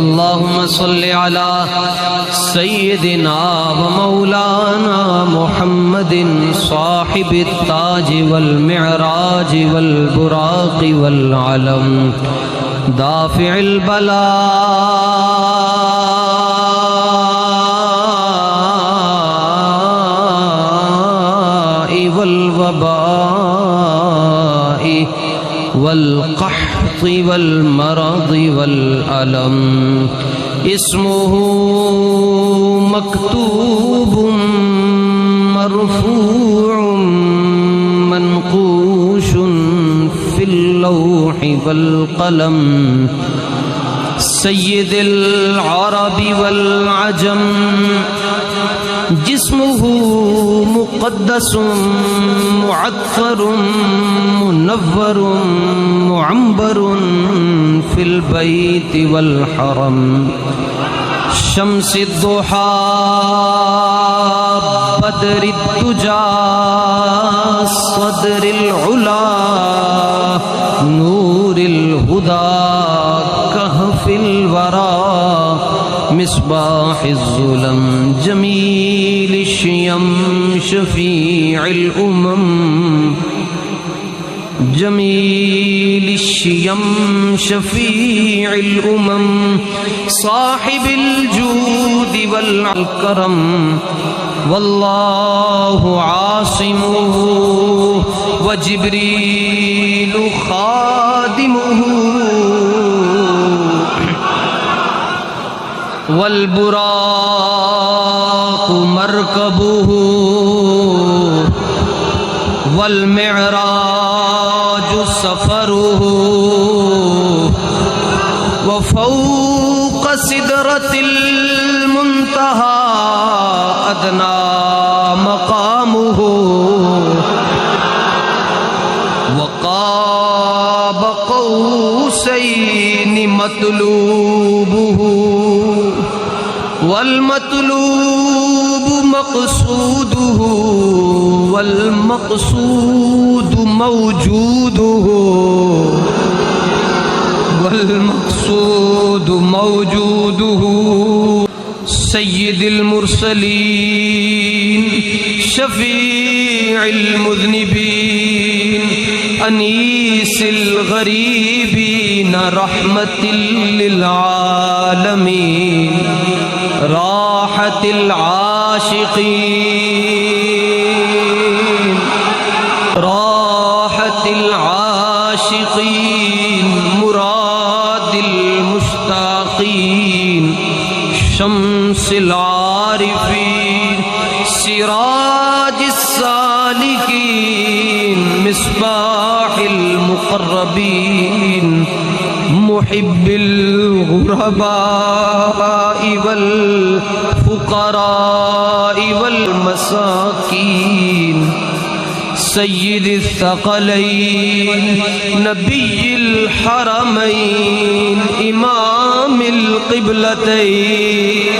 अल्लाहुम्मा सल्लि अला सय्यिदिना व मौलाना मुहम्मदिन साहिबित ताज वल मिअराज वल बुराक़ वल अलम दाफ़िअल बला वल वबाई वल क़हत वल मरद वल अलम इस्मुहु मक्तूबुम मरफूउम मनक़ूशुन फिल लौहि वल क़लम सय्यिदुल अरबी वल अजम जिस्मुहु मुक़द्दसुम मुअत्तरुम मुनव्वरुम मुअम्बरुन फिल बैति वल हरम शम्सिद दुहा बदरिद दुजा सदरिल उला नूरिल हुदा कहफिल वरा मिस्बाहिज़्ज़ुलम जमीलिश्शियम शफ़ीइल उमम जमीलिश्शियम शफ़ीइल उमम साहिबिल जूदि वल करम वल्लाहु आसिमुहु व जिब्रीलु खादिमुहु वल बुराक़ु मरकबुहु वल मिअराजु सफरुहु व फ़ौक़ सिदरतिल मुंतहा अदना मक़ामुहु व क़ाब क़ौसैनि मतलूबुहु वल मतलूबु मक़सूदुहु वल मक़सूदु मौजूदुहु वल मक़सूदु मौजूदुहु सय्यिदिल मुरसलीन शफ़ीइल मुज़निबीन अनीसिल गरीबीन रहमतिल लिल आलमीन राहतिल आशिक़ीन राहतिल आशिक़ीन मुरादिल मुश्ताक़ीन शम्सिल आरिफ़ीन सिराजिस सालिकीन मिस्बाहिल मुक़र्रबीन मुहिब्बिल गुरबाई वल फुक़राई वल मसाकीन सय्यिदिस सकलैन नबिय्यिल हरमैन इमामिल क़िबलतैन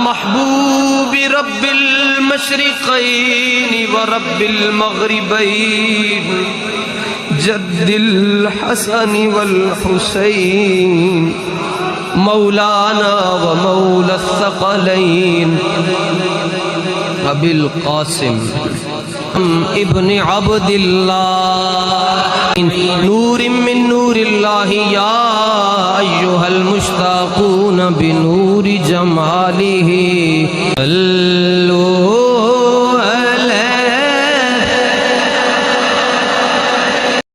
महबूबि रब्बिल मशरिक़ैन व रब्बिल मग़रिबैन जद्दिल हसन वल हुसैन मौलाना व मौला सकलैन अबिल क़ासिम इब्न अब्दिल्लाह नूरिम मिन नूरिल्लाहि या अय्युहल मुश्ताक़ून बिनूरि जमालिही